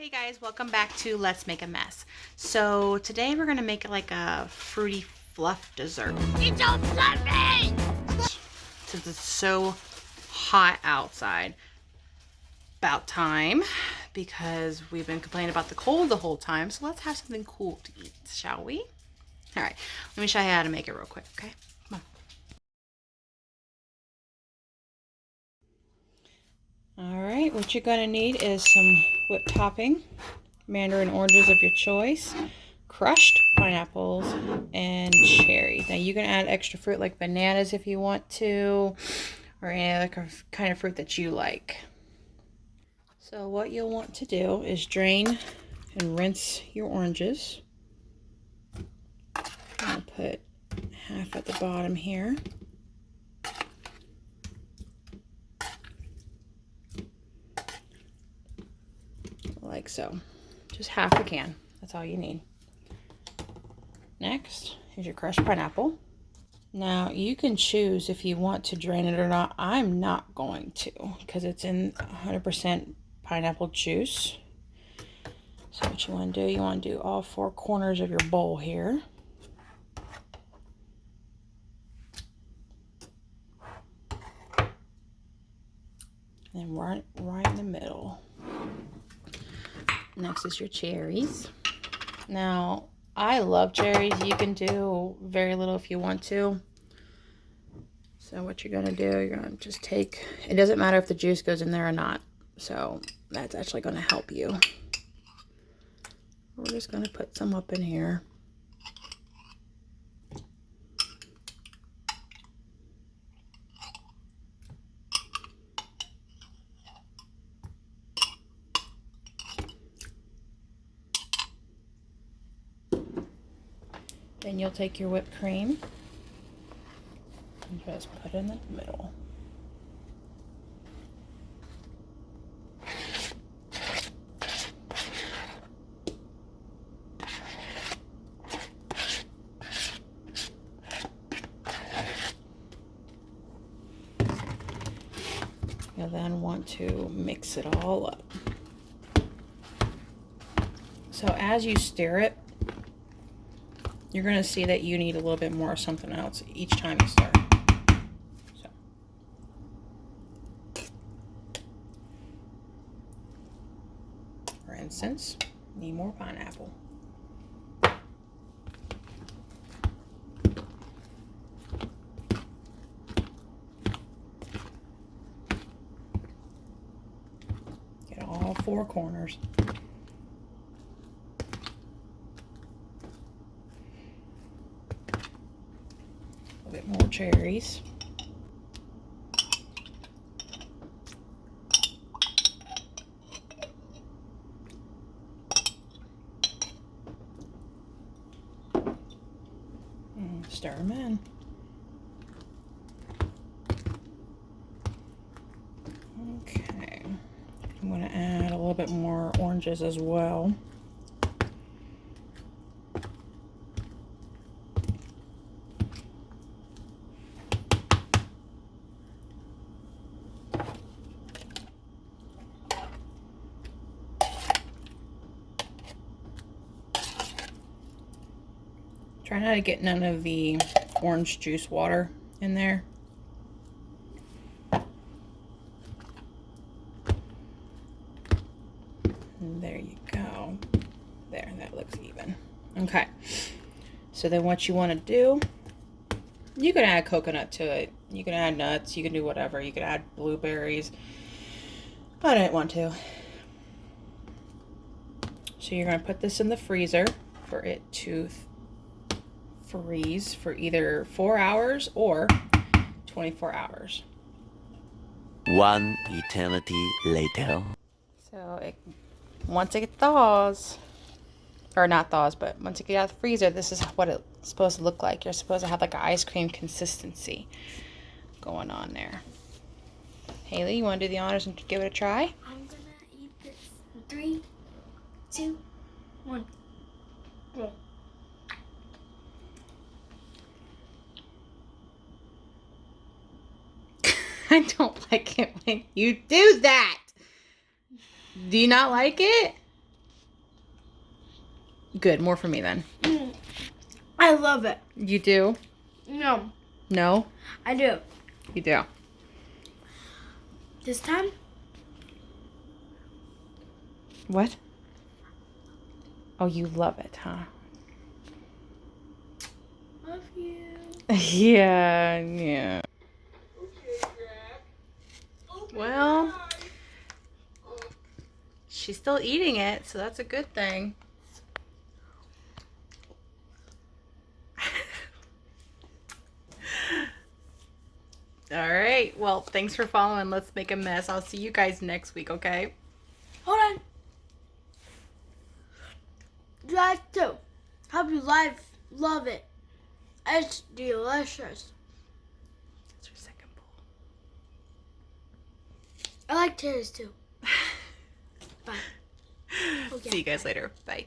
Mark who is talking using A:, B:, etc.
A: Hey guys, welcome back to Let's Make a Mess. So today we're gonna make like a fruity fluff dessert.
B: You don't love me!
A: Since it's so hot outside. About time, because we've been complaining about the cold the whole time. So let's have something cool to eat, shall we? All right, let me show you how to make it real quick, okay? Come on. All right, what you're gonna need is some whipped topping, mandarin oranges of your choice, crushed pineapples, and cherries. Now you can add extra fruit like bananas if you want to, or any other kind of fruit that you like. So what you'll want to do is drain and rinse your oranges. I'll put half at the bottom here. Like so. Just half a can. That's all you need. Next is your crushed pineapple. Now you can choose if you want to drain it or not. I'm not going to because it's in 100% pineapple juice. So what you want to do, you want to do all four corners of your bowl here. And then right in the middle. Next is your cherries. Now, I love cherries. You can do very little if you want to. So what you're going to do, you're going to just take, it doesn't matter if the juice goes in there or not. So that's actually going to help you. We're just going to put some up in here. Then you'll take your whipped cream and just put it in the middle. You'll then want to mix it all up. So as you stir it, you're going to see that you need a little bit more of something else each time you stir. So. For instance, need more pineapple. Get all four corners. A bit more cherries. And stir them in. Okay. I'm going to add a little bit more oranges as well. Try not to get none of the orange juice water in there. And there you go. There, that looks even. Okay. So then what you want to do, you can add coconut to it. You can add nuts. You can do whatever. You can add blueberries. I didn't want to. So you're going to put this in the freezer for it to freeze for either 4 hours or 24 hours.
C: One eternity later.
A: So once it thaws, or not thaws, but once it gets out of the freezer, this is what it's supposed to look like. You're supposed to have like an ice cream consistency going on there. Haley, you want to do the honors and give it a try?
B: I'm gonna eat this. 3, 2, 1. Go.
A: I don't like it when you do that. Do you not like it? Good. More for me then.
B: I love it.
A: You do?
B: No,
A: No?
B: I do.
A: You do.
B: This time?
A: What? Oh, you love it, huh?
B: Love you.
A: Yeah. Well, she's still eating it, so that's a good thing. All right. Well, thanks for following. Let's make a mess. I'll see you guys next week, okay?
B: Hold on. You guys too. Hope you love it. It's delicious.
A: That's your second bowl.
B: I like cherries too. Bye.
A: See you guys later. Bye.